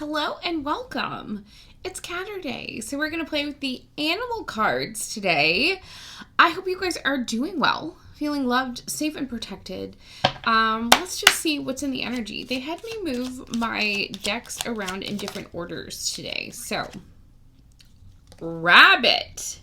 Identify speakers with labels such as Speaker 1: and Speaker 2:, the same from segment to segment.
Speaker 1: Hello and welcome. It's Catterday, so we're going to play with the animal cards today. I hope you guys are doing well, feeling loved, safe, and protected. Let's just see what's in the energy. They had me move my decks around in different orders today. So, rabbit.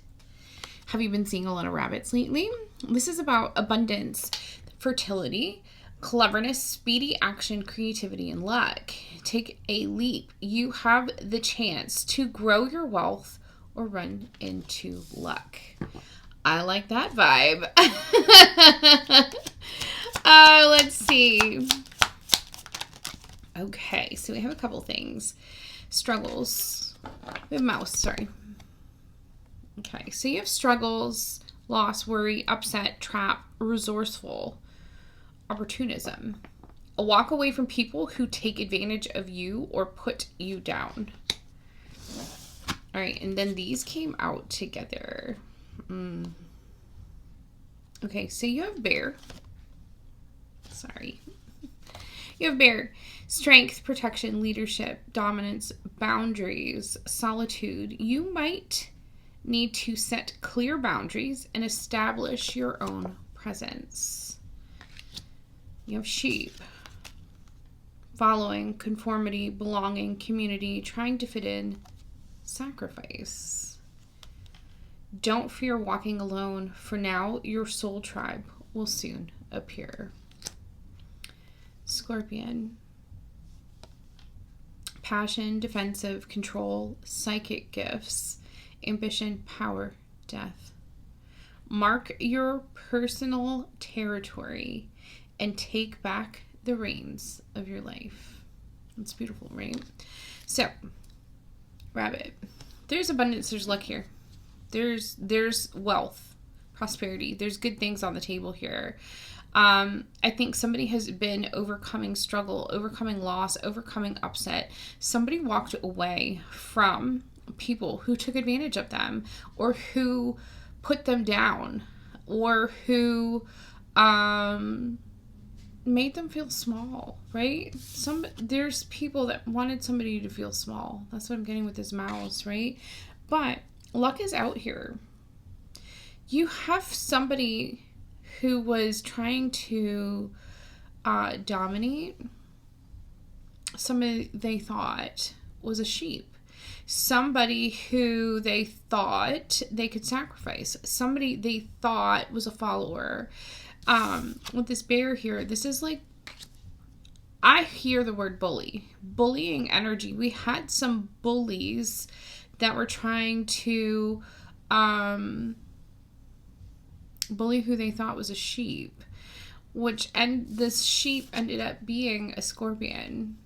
Speaker 1: Have you been seeing a lot of rabbits lately? This is about abundance, fertility, cleverness, speedy action, creativity, and luck. Take a leap. You have the chance to grow your wealth or run into luck. I like that vibe. Let's see. Okay, so we have a couple things. Struggles. We have mouse, sorry. Okay, so you have struggles, loss, worry, upset, trap, resourceful, opportunism. A walk away from people who take advantage of you or put you down. All right, and then these came out together. Okay, so you have bear. Sorry. You have bear. Strength, protection, leadership, dominance, boundaries, solitude. You might need to set clear boundaries and establish your own presence. You have sheep. Following, conformity, belonging, community, trying to fit in, sacrifice. Don't fear walking alone. For now, your soul tribe will soon appear. Scorpion. Passion, defensive, control, psychic gifts, ambition, power, death. Mark your personal territory and take back the reins of your life. That's beautiful, right? So, rabbit. There's abundance, there's luck here. There's wealth, prosperity. There's good things on the table here. I think somebody has been overcoming struggle, overcoming loss, overcoming upset. Somebody walked away from people who took advantage of them or who put them down or who made them feel small, right? There's people that wanted somebody to feel small. That's what I'm getting with this mouse, right? But luck is out here. You have somebody who was trying to dominate somebody they thought was a sheep. Somebody who they thought they could sacrifice. Somebody they thought was a follower. With this bear here, this is like, I hear the word bully. Bullying energy. We had some bullies that were trying to bully who they thought was a sheep, and this sheep ended up being a scorpion.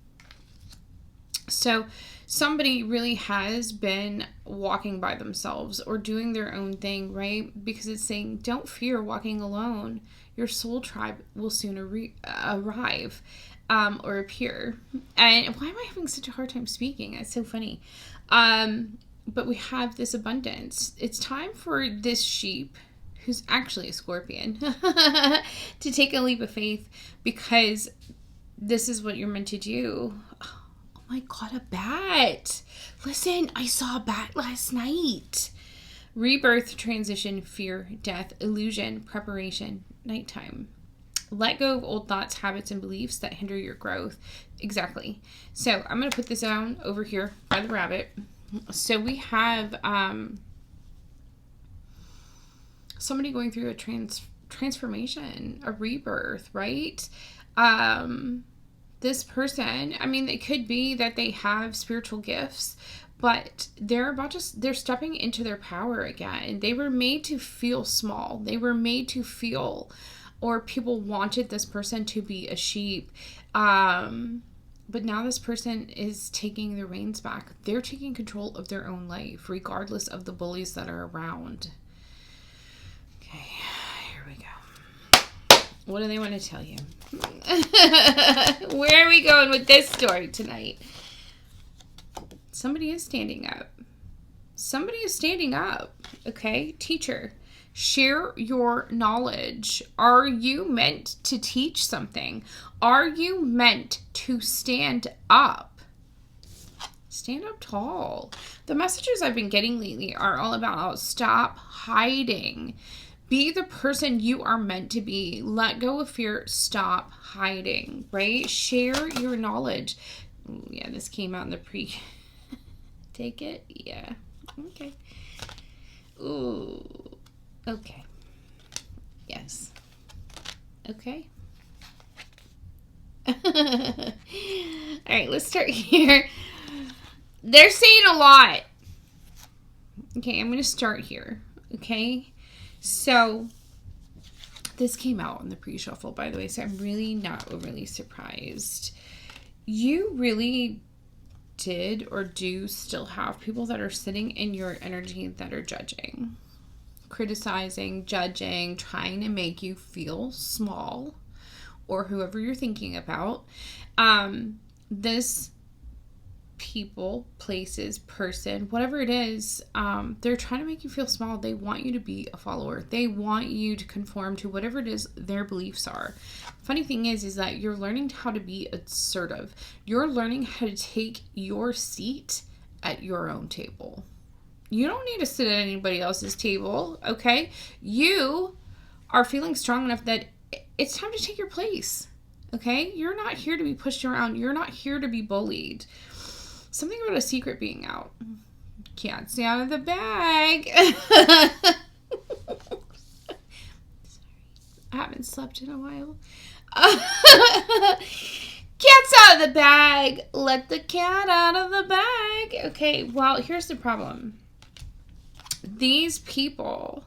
Speaker 1: So somebody really has been walking by themselves or doing their own thing, right? Because it's saying, don't fear walking alone. Your soul tribe will soon arrive or appear. And why am I having such a hard time speaking? It's so funny. But we have this abundance. It's time for this sheep, who's actually a scorpion, to take a leap of faith, because this is what you're meant to do. Oh my God, a bat. Listen, I saw a bat last night. Rebirth, transition, fear, death, illusion, preparation, nighttime. Let go of old thoughts, habits, and beliefs that hinder your growth. Exactly. So I'm going to put this down over here by the rabbit. So we have somebody going through a transformation, a rebirth, right? This person, I mean, it could be that they have spiritual gifts, but they're stepping into their power again. They were made to feel small. They were made to feel, or people wanted this person to be a sheep. But now this person is taking the reins back. They're taking control of their own life, regardless of the bullies that are around. Okay, here we go. What do they want to tell you? Where are we going with this story tonight? Somebody is standing up. Somebody is standing up. Okay, teacher. Share your knowledge. Are you meant to teach something? Are you meant to stand up? Stand up tall. The messages I've been getting lately are all about stop hiding. Be the person you are meant to be. Let go of fear. Stop hiding, right? Share your knowledge. Ooh, yeah, this came out in the pre. Take it? Yeah. Okay. Ooh. Okay. Yes. Okay. All right, let's start here. They're saying a lot. Okay, I'm going to start here. Okay. So, this came out in the pre-shuffle, by the way, so I'm really not overly surprised. You really did or do still have people that are sitting in your energy that are judging, criticizing, judging, trying to make you feel small, or whoever you're thinking about. This people, places, person, whatever it is, they're trying to make you feel small. They want you to be a follower. They want you to conform to whatever it is their beliefs are. Funny thing is that you're learning how to be assertive. You're learning how to take your seat at your own table. You don't need to sit at anybody else's table, okay? You are feeling strong enough that it's time to take your place, okay? You're not here to be pushed around. You're not here to be bullied. Something about a secret being out. Can't stay out of the bag. Sorry. I haven't slept in a while. Cat's out of the bag. Let the cat out of the bag. Okay, well, here's the problem. These people,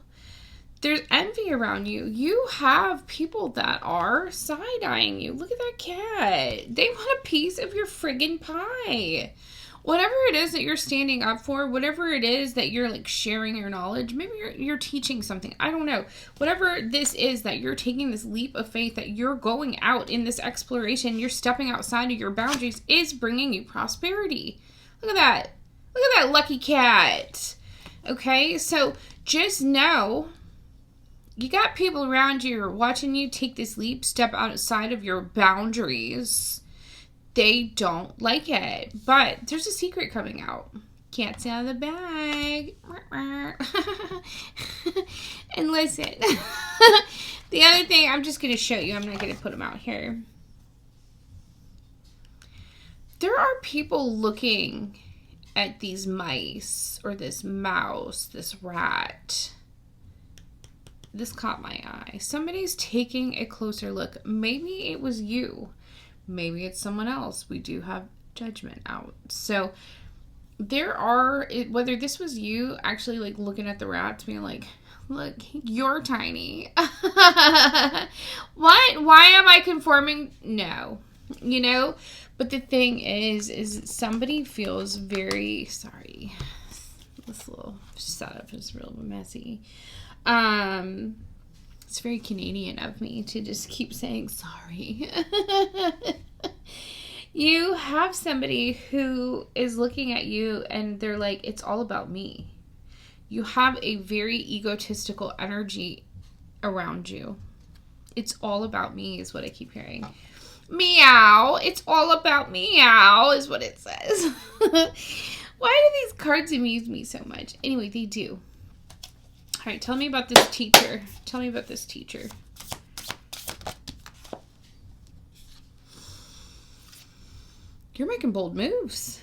Speaker 1: there's envy around you. You have people that are side-eyeing you. Look at that cat. They want a piece of your friggin' pie. Whatever it is that you're standing up for, whatever it is that you're like sharing your knowledge, maybe you're teaching something. I don't know. Whatever this is that you're taking this leap of faith, that you're going out in this exploration, you're stepping outside of your boundaries, is bringing you prosperity. Look at that. Look at that lucky cat. Okay, so just know you got people around you who are watching you take this leap, step outside of your boundaries. They don't like it, but there's a secret coming out. Cat's out of the bag. And listen, the other thing I'm just going to show you, I'm not going to put them out here. There are people looking at these mice or this mouse, this rat. This caught my eye. Somebody's taking a closer look. Maybe it was you. Maybe it's someone else. We do have judgment out. So there are, whether this was you actually like looking at the rats being like, look, you're tiny. What? Why am I conforming? No. You know? But the thing is somebody feels very sorry. This little setup is real messy. It's very Canadian of me to just keep saying sorry. You have somebody who is looking at you and they're like, it's all about me. You have a very egotistical energy around you. It's all about me is what I keep hearing. Meow. It's all about meow is what it says. Why do these cards amuse me so much? Anyway, they do. All right, tell me about this teacher. Tell me about this teacher. You're making bold moves.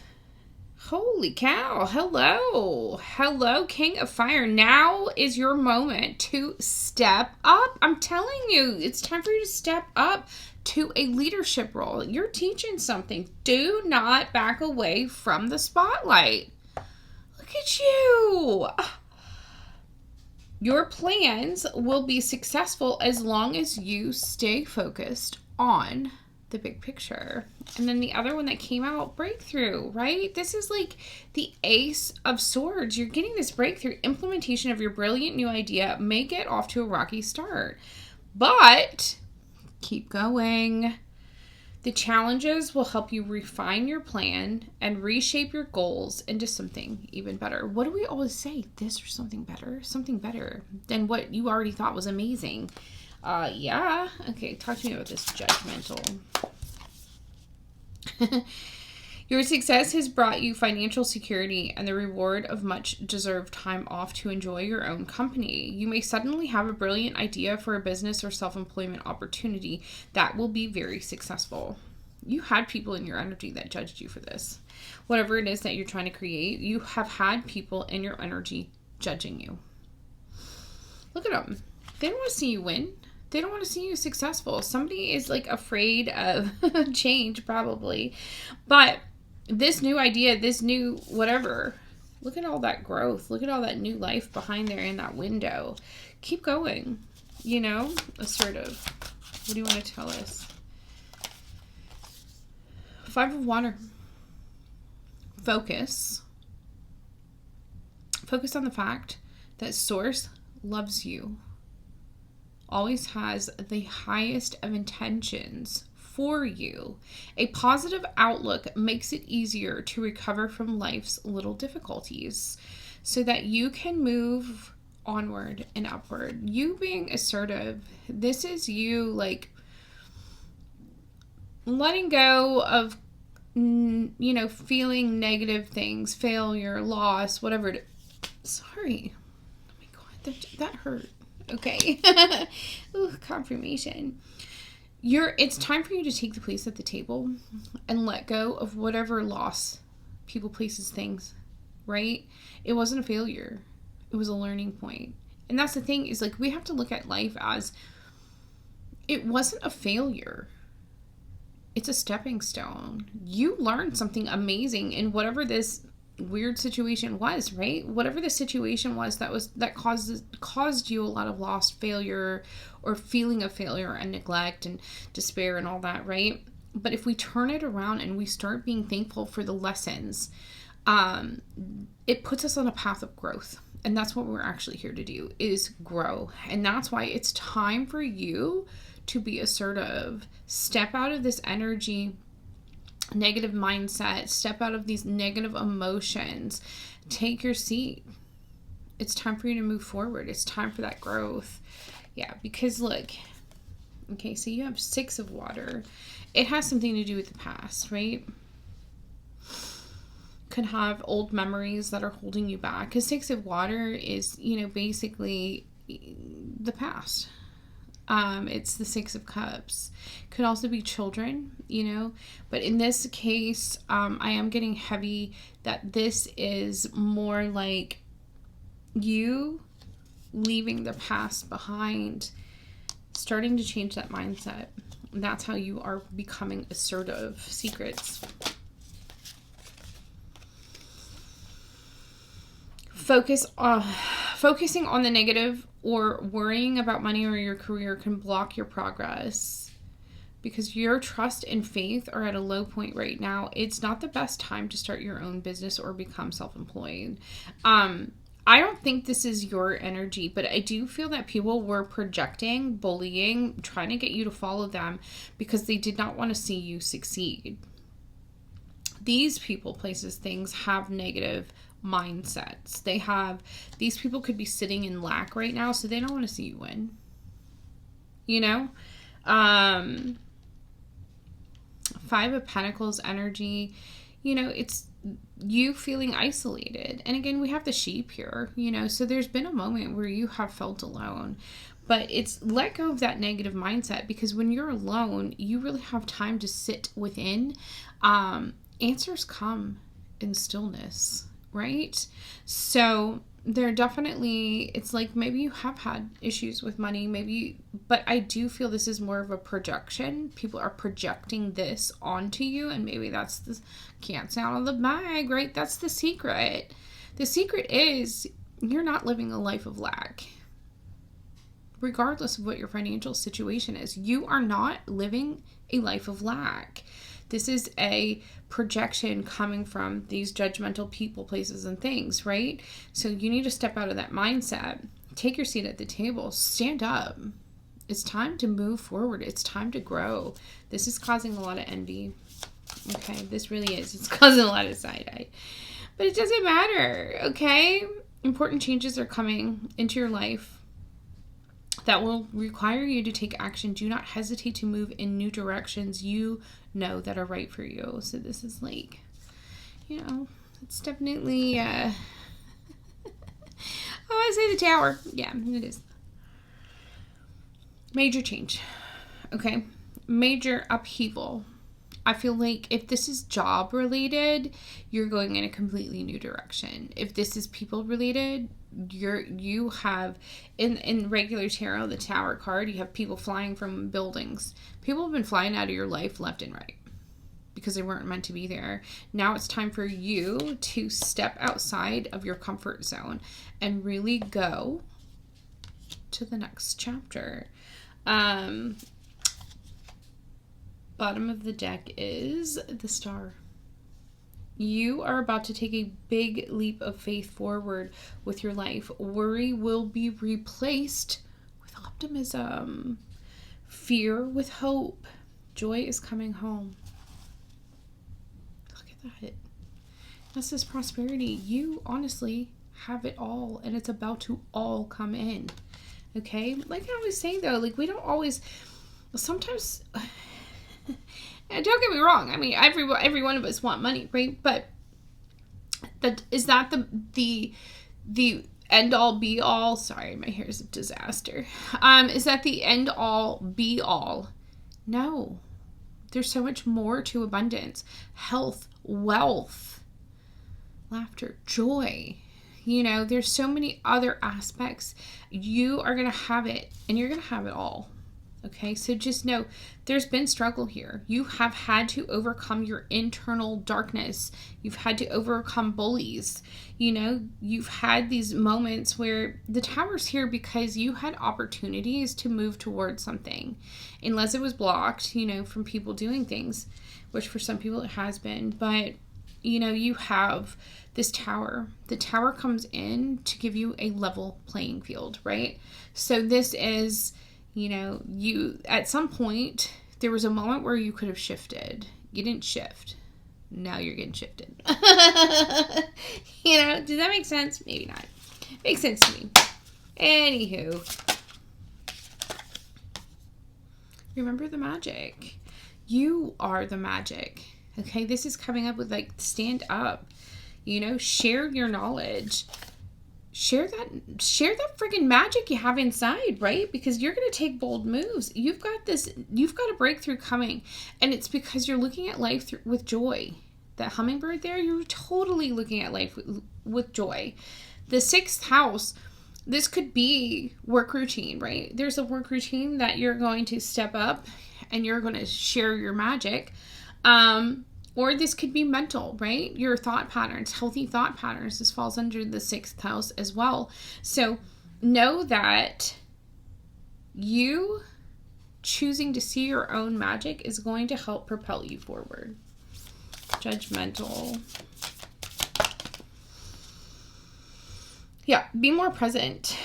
Speaker 1: Holy cow. Hello. Hello, King of Fire. Now is your moment to step up. I'm telling you, it's time for you to step up to a leadership role. You're teaching something. Do not back away from the spotlight. Look at you. Your plans will be successful as long as you stay focused on the big picture. And then the other one that came out, breakthrough, right? This is like the Ace of Swords. You're getting this breakthrough. Implementation of your brilliant new idea may get off to a rocky start, but keep going. The challenges will help you refine your plan and reshape your goals into something even better. What do we always say? This or something better? Something better than what you already thought was amazing. Yeah. Okay, talk to me about this judgmental. Your success has brought you financial security and the reward of much deserved time off to enjoy your own company. You may suddenly have a brilliant idea for a business or self-employment opportunity that will be very successful. You had people in your energy that judged you for this. Whatever it is that you're trying to create, you have had people in your energy judging you. Look at them. They don't want to see you win. They don't want to see you successful. Somebody is like afraid of change probably. But this new idea, this new whatever, look at all that growth. Look at all that new life behind there in that window. Keep going. You know, assertive. What do you want to tell us? 5 of water. Focus. Focus on the fact that Source loves you. Always has the highest of intentions for you. A positive outlook makes it easier to recover from life's little difficulties so that you can move onward and upward. You being assertive, this is you like letting go of, you know, feeling negative things, failure, loss, whatever. Sorry. Oh my God, that hurt. Okay. Ooh, confirmation. It's time for you to take the place at the table and let go of whatever loss, people, places, things, right? It wasn't a failure. It was a learning point. And that's the thing, is like we have to look at life as it wasn't a failure. It's a stepping stone. You learned something amazing in whatever this weird situation was, right? Whatever the situation was that caused you a lot of loss, failure, or feeling of failure and neglect and despair and all that, right? But if we turn it around and we start being thankful for the lessons, it puts us on a path of growth. And that's what we're actually here to do, is grow. And that's why it's time for you to be assertive. Step out of this energy, negative mindset, step out of these negative emotions, take your seat. It's time for you to move forward. It's time for that growth. Yeah, because look, okay, so you have 6 of water. It has something to do with the past, right? Could have old memories that are holding you back, because 6 of water is, you know, basically the past. It's the 6 of Cups. Could also be children, you know, but in this case, I am getting heavy that this is more like you leaving the past behind, starting to change that mindset. And that's how you are becoming assertive. Secrets. Focusing on the negative or worrying about money or your career can block your progress, because your trust and faith are at a low point right now. It's not the best time to start your own business or become self-employed. I don't think this is your energy, but I do feel that people were projecting, bullying, trying to get you to follow them because they did not want to see you succeed. These people, places, things have negative mindsets. These people could be sitting in lack right now, so they don't want to see you win. You know? 5 of Pentacles energy, you know, it's you feeling isolated. And again, we have the sheep here, you know, so there's been a moment where you have felt alone. But it's let go of that negative mindset, because when you're alone, you really have time to sit within. Answers come in stillness, right? So there definitely, it's like maybe you have had issues with money, but I do feel this is more of a projection. People are projecting this onto you, and maybe that's the cat's out of the bag, right? That's the secret. The secret is you're not living a life of lack. Regardless of what your financial situation is, you are not living a life of lack. This is a projection coming from these judgmental people, places, and things, right? So you need to step out of that mindset. Take your seat at the table. Stand up. It's time to move forward. It's time to grow. This is causing a lot of envy. Okay, this really is. It's causing a lot of side-eye. But it doesn't matter, okay? Important changes are coming into your life that will require you to take action. Do not hesitate to move in new directions you know that are right for you. So this is like you know, it's definitely, I say the Tower. Yeah, it is. Major change. Okay. Major upheaval. I feel like if this is job related, you're going in a completely new direction. If this is people related, you have in regular tarot, the Tower card, you have people flying from buildings. People have been flying out of your life left and right because they weren't meant to be there. Now it's time for you to step outside of your comfort zone and really go to the next chapter. Bottom of the deck is the Star. You are about to take a big leap of faith forward with your life. Worry will be replaced with optimism. Fear with hope. Joy is coming home. Look at that. That's this prosperity. You honestly have it all, and it's about to all come in. Okay? Like I always say, though, like we don't always... Sometimes... And don't get me wrong. I mean, every one of us want money, right? But is that the end all be all? Sorry, my hair is a disaster. Is that the end all be all? No. There's so much more to abundance, health, wealth, laughter, joy. You know, there's so many other aspects. You are going to have it, and you're going to have it all. Okay, so just know there's been struggle here. You have had to overcome your internal darkness. You've had to overcome bullies. You know, you've had these moments where the Tower's here because you had opportunities to move towards something. Unless it was blocked, you know, from people doing things, which for some people it has been. But, you know, you have this Tower. The Tower comes in to give you a level playing field, right? So this is... You know, you at some point, there was a moment where you could have shifted. You didn't shift. Now you're getting shifted. You know, does that make sense? Maybe not. Makes sense to me. Anywho. Remember the magic. You are the magic. Okay, this is coming up with like, stand up. You know, share your knowledge. Share that freaking magic you have inside, right? Because you're going to take bold moves. You've got a breakthrough coming. And it's because you're looking at life with joy. That hummingbird there, you're totally looking at life with joy. The 6th house, this could be work routine, right? There's a work routine that you're going to step up and you're going to share your magic. Or this could be mental, right? Your thought patterns, healthy thought patterns. This falls under the 6th house as well. So know that you choosing to see your own magic is going to help propel you forward. Judgmental. Yeah, be more present.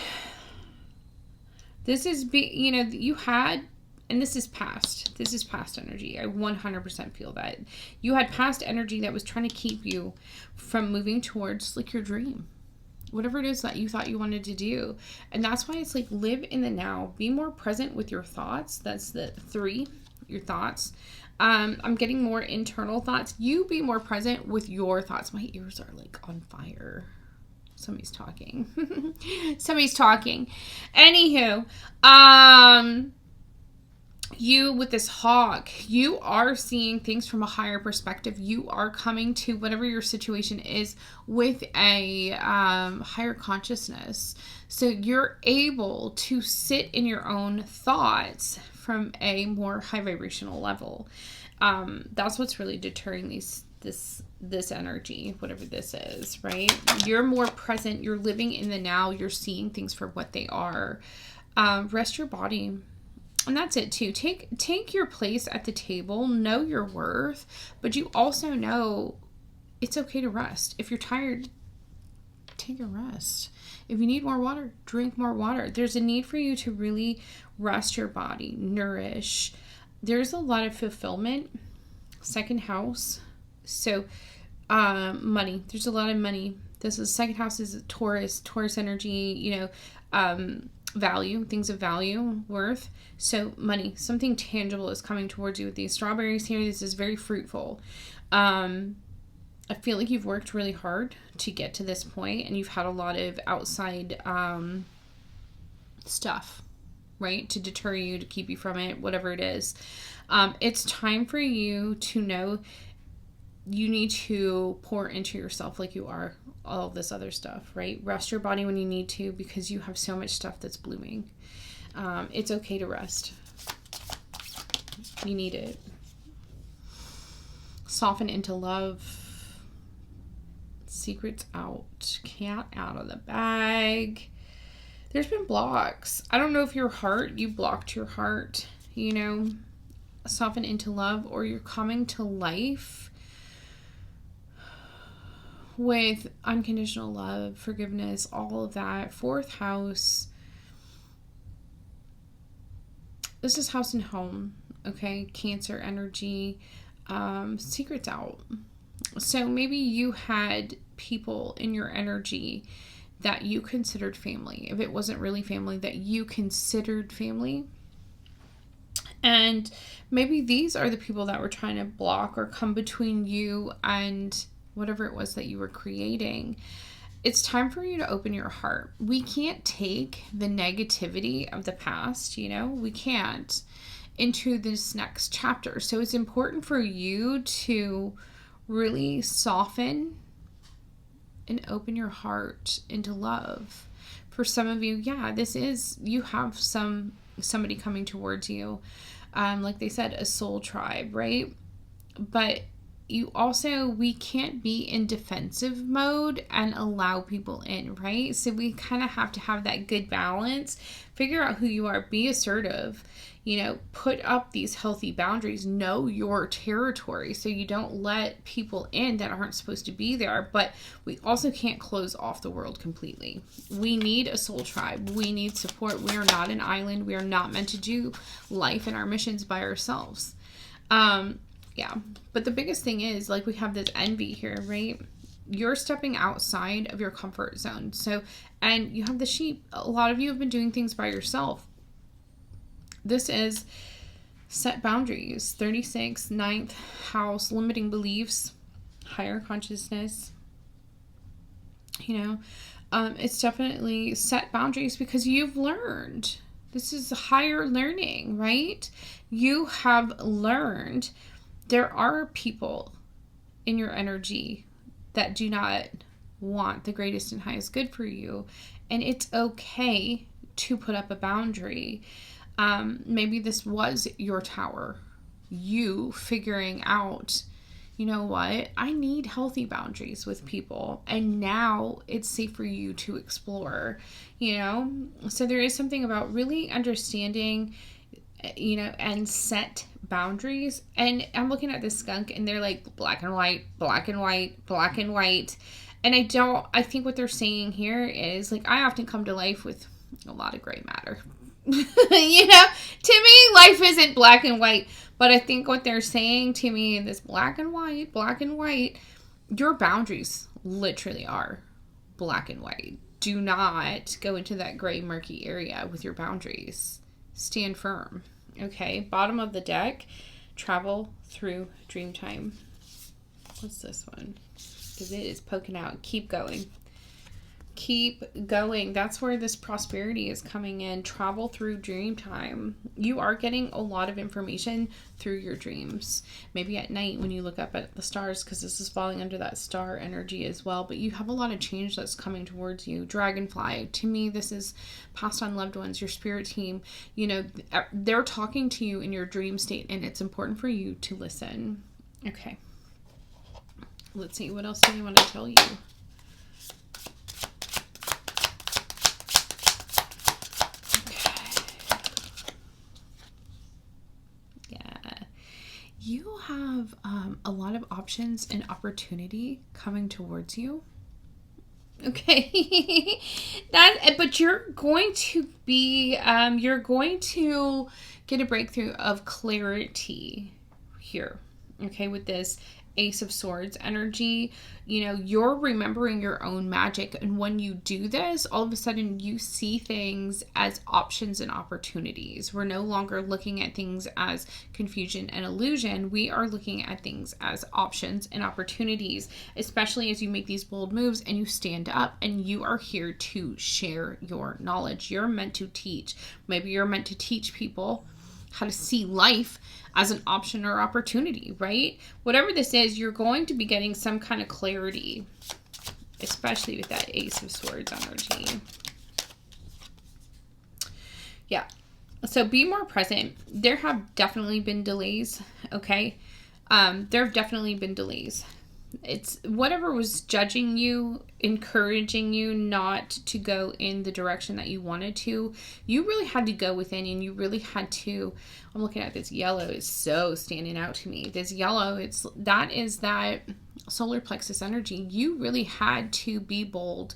Speaker 1: This is, you know, you had... And this is past. This is past energy. I 100% feel that. You had past energy that was trying to keep you from moving towards like your dream. Whatever it is that you thought you wanted to do. And that's why it's like live in the now. Be more present with your thoughts. That's the 3, your thoughts. I'm getting more internal thoughts. You be more present with your thoughts. My ears are like on fire. Somebody's talking. Somebody's talking. Anywho, you with this hawk, you are seeing things from a higher perspective. You are coming to whatever your situation is with a higher consciousness. So you're able to sit in your own thoughts from a more high vibrational level. That's what's really deterring this energy, whatever this is, right? You're more present. You're living in the now. You're seeing things for what they are. Rest your body. And that's it too. Take your place at the table. Know your worth. But you also know it's okay to rest. If you're tired, take a rest. If you need more water, drink more water. There's a need for you to really rest your body, nourish. There's a lot of fulfillment. 2nd house. So, money. There's a lot of money. This is 2nd house is Taurus energy, you know, value, things of value, worth. So money, something tangible is coming towards you with these strawberries here. This is very fruitful. I feel like you've worked really hard to get to this point, and you've had a lot of outside stuff, right, to deter you, to keep you from it, whatever it is. It's time for you to know you need to pour into yourself like you are all this other stuff, right? Rest your body when you need to, because you have so much stuff that's blooming. It's okay to rest. You need it. Soften into love. Secrets out. Cat out of the bag. There's been blocks. I don't know if you blocked your heart, you know, soften into love, or you're coming to life with unconditional love, forgiveness, all of that. Fourth house. This is house and home, okay? Cancer energy. Secrets out. So maybe you had people in your energy that you considered family. If it wasn't really family, that you considered family. And maybe these are the people that were trying to block or come between you and whatever it was that you were creating. It's time for you to open your heart. We can't take the negativity of the past, you know, we can't, into this next chapter. So it's important for you to really soften and open your heart into love. For some of you, yeah, you have somebody coming towards you. Like they said, a soul tribe, right? But we can't be in defensive mode and allow people in, right? So we kind of have to have that good balance. Figure out who you are. Be assertive. You know, put up these healthy boundaries. Know your territory so you don't let people in that aren't supposed to be there. But we also can't close off the world completely. We need a soul tribe. We need support. We are not an island. We are not meant to do life and our missions by ourselves. Yeah, but the biggest thing is, like, we have this envy here, right? You're stepping outside of your comfort zone. So, and you have the sheep. A lot of you have been doing things by yourself. This is set boundaries. 36, 9th house, limiting beliefs, higher consciousness. You know, it's definitely set boundaries because you've learned. This is higher learning, right? You have learned. There are people in your energy that do not want the greatest and highest good for you. And it's okay to put up a boundary. Maybe this was your tower. You figuring out, you know what? I need healthy boundaries with people. And now it's safe for you to explore, you know? So there is something about really understanding, you know, and set boundaries. And I'm looking at this skunk and they're like black and white, black and white, black and white. And I think what they're saying here is, like, I often come to life with a lot of gray matter. You know, to me, life isn't black and white. But I think what they're saying to me in this black and white, your boundaries literally are black and white. Do not go into that gray, murky area with your boundaries. Stand firm. Okay, bottom of the deck, travel through dream time. What's this one? Because it is poking out. Keep going. Keep going. That's where this prosperity is coming in. Travel through dream time. You are getting a lot of information through your dreams. Maybe at night when you look up at the stars, because this is falling under that star energy as well. But you have a lot of change that's coming towards you. Dragonfly. To me, this is passed on loved ones, your spirit team. You know, they're talking to you in your dream state, and it's important for you to listen. Okay. Let's see. What else do they want to tell you? You have a lot of options and opportunity coming towards you. Okay. But you're going to be, you're going to get a breakthrough of clarity here. Okay, with this. Ace of Swords energy, you know, you're remembering your own magic. And when you do this, all of a sudden you see things as options and opportunities. We're no longer looking at things as confusion and illusion. We are looking at things as options and opportunities, especially as you make these bold moves and you stand up and you are here to share your knowledge. You're meant to teach. Maybe you're meant to teach people how to see life as an option or opportunity, right? Whatever this is, you're going to be getting some kind of clarity, especially with that Ace of Swords energy. Yeah. So be more present. There have definitely been delays, okay? There have definitely been delays. It's whatever was judging you, encouraging you not to go in the direction that you wanted to. You really had to go within, and you really had to. I'm looking at this yellow, is so standing out to me. This yellow, that is that solar plexus energy. You really had to be bold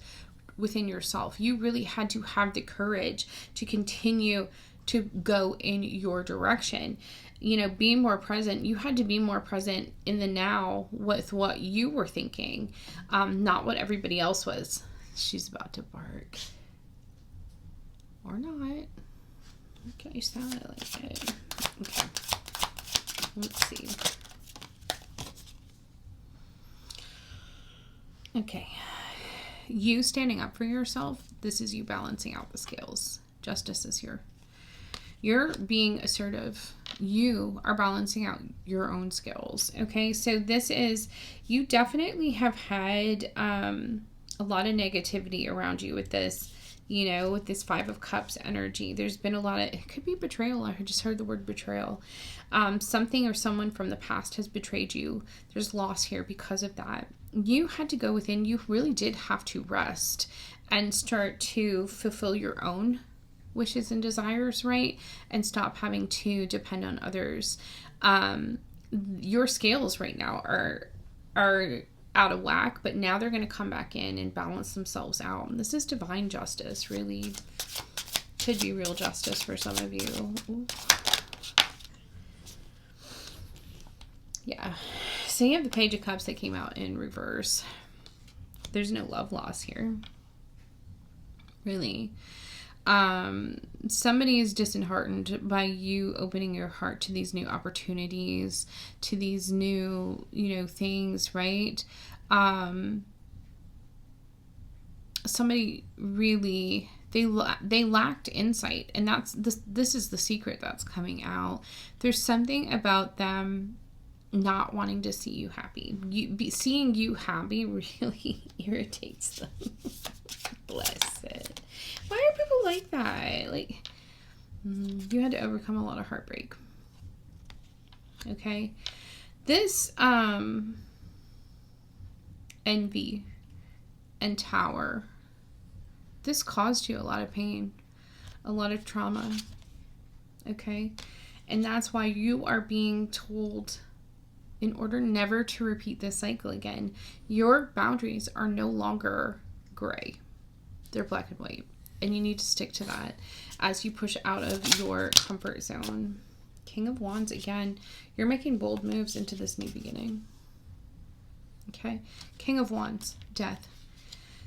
Speaker 1: within yourself. You really had to have the courage to continue to go in your direction. You know, being more present, you had to be more present in the now with what you were thinking, not what everybody else was. She's about to bark. Or not. Okay, you sounded like it. Okay. Let's see. Okay. You standing up for yourself, this is you balancing out the scales. Justice is here. You're being assertive. You are balancing out your own skills. Okay, so this is, you definitely have had a lot of negativity around you with this, you know, with this Five of Cups energy. There's been a lot of, it could be betrayal. I just heard the word betrayal. Something or someone from the past has betrayed you. There's loss here because of that. You had to go within. You really did have to rest and start to fulfill your own wishes and desires, right? And stop having to depend on others. Your scales right now are out of whack, but now they're going to come back in and balance themselves out. And this is divine justice, really. Could be real justice for some of you. Ooh. Yeah. So you have the Page of Cups that came out in reverse. There's no love loss here. Really. Somebody is disheartened by you opening your heart to these new opportunities, to these new, you know, things, right? Somebody really, they lacked insight, and this is the secret that's coming out. There's something about them not wanting to see you happy. Seeing you happy really irritates them. Bless it. Why are people like that? Like, you had to overcome a lot of heartbreak. Okay. This, envy and Tower, this caused you a lot of pain, a lot of trauma. Okay. And that's why you are being told, in order never to repeat this cycle again, your boundaries are no longer gray. They're black and white. And you need to stick to that as you push out of your comfort zone. King of Wands, again, you're making bold moves into this new beginning. Okay? King of Wands, death.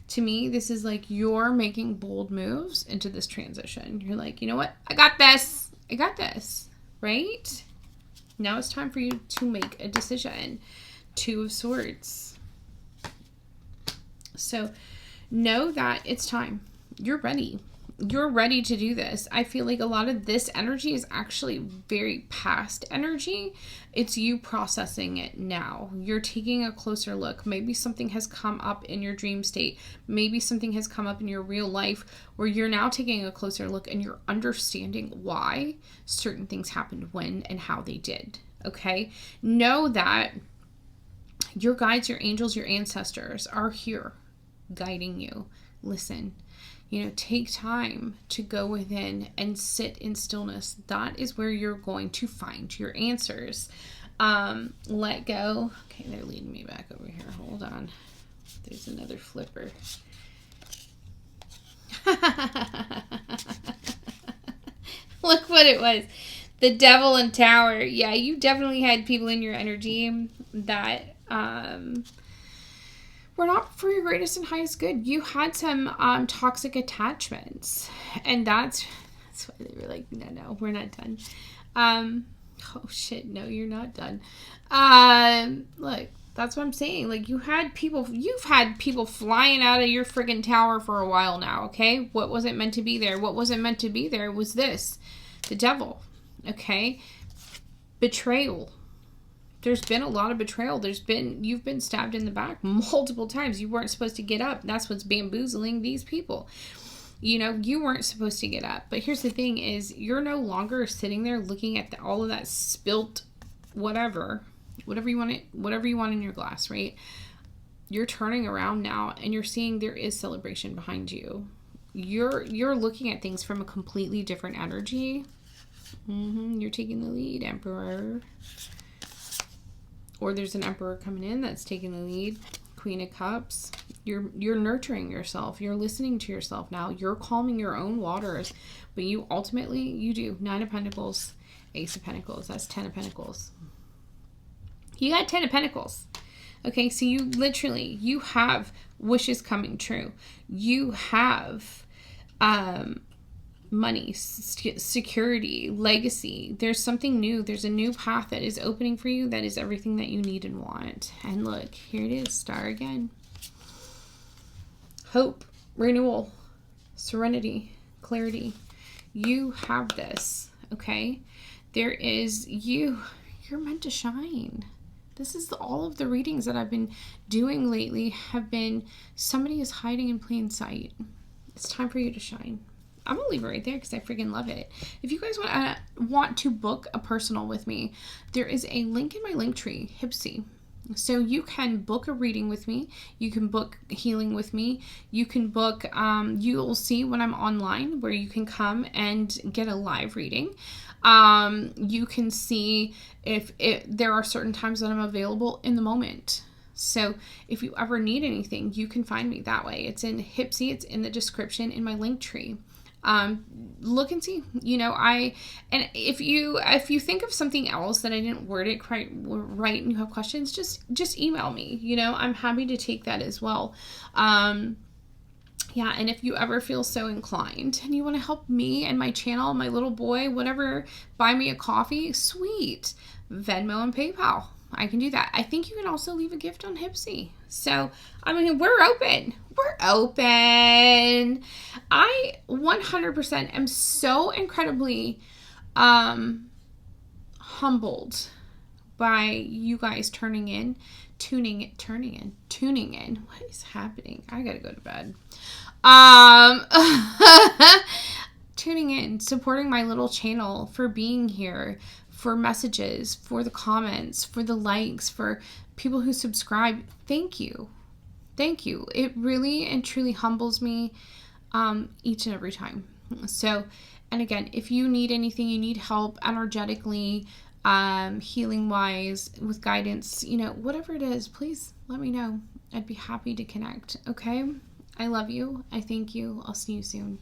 Speaker 1: To me, this is like you're making bold moves into this transition. You're like, you know what? I got this. I got this. Right? Now it's time for you to make a decision. Two of Swords. So know that it's time. You're ready. You're ready to do this. I feel like a lot of this energy is actually very past energy. It's you processing it now. You're taking a closer look. Maybe something has come up in your dream state. Maybe something has come up in your real life where you're now taking a closer look and you're understanding why certain things happened when and how they did. Okay? Know that your guides, your angels, your ancestors are here guiding you. Listen. You know, take time to go within and sit in stillness. That is where you're going to find your answers. Let go. Okay, they're leading me back over here. Hold on. There's another flipper. Look what it was. The Devil and Tower. Yeah, you definitely had people in your energy that were not for your greatest and highest good. You had some toxic attachments, and that's why they were like, no, we're not done. Oh shit, no, you're not done. Look, that's what I'm saying. Like, you've had people flying out of your friggin' tower for a while now, okay? What wasn't meant to be there? What wasn't meant to be there was this, the devil, okay? Betrayal. There's been a lot of betrayal. You've been stabbed in the back multiple times. You weren't supposed to get up. That's what's bamboozling these people. You know, you weren't supposed to get up. But here's the thing is, you're no longer sitting there looking at all of that spilt whatever you want in your glass, right? You're turning around now and you're seeing there is celebration behind you. You're looking at things from a completely different energy. You're taking the lead, Emperor. Or there's an Emperor coming in that's taking the lead. Queen of Cups. You're nurturing yourself. You're listening to yourself now. You're calming your own waters. But you do. 9 of Pentacles. Ace of Pentacles. That's 10 of Pentacles. You got 10 of Pentacles. Okay, so you have wishes coming true. You have money, security, legacy. There's something new. There's a new path that is opening for you. That is everything that you need and want. And look, here it is. Star again. Hope, renewal, serenity, clarity. You have this, okay? You're meant to shine. This is all of the readings that I've been doing lately have been somebody is hiding in plain sight. It's time for you to shine. I'm going to leave it right there because I freaking love it. If you guys want to book a personal with me, there is a link in my link tree, Hipsy. So you can book a reading with me. You can book healing with me. You can book, you'll see when I'm online where you can come and get a live reading. You can see if there are certain times that I'm available in the moment. So if you ever need anything, you can find me that way. It's in Hipsy. It's in the description in my link tree. Look and see, and if you think of something else that I didn't word it quite right and you have questions, just email me, I'm happy to take that as well. Yeah. And if you ever feel so inclined and you want to help me and my channel, my little boy, whatever, buy me a coffee, sweet, Venmo and PayPal. I can do that. I think you can also leave a gift on Hipsy. So, we're open. We're open. I 100% am so incredibly humbled by you guys tuning in. What is happening? I gotta go to bed. Tuning in, supporting my little channel, for being here, for messages, for the comments, for the likes, for people who subscribe. Thank you. It really and truly humbles me each and every time. So, and again, if you need anything, you need help energetically, healing wise, with guidance, whatever it is, please let me know. I'd be happy to connect. Okay. I love you. I thank you. I'll see you soon.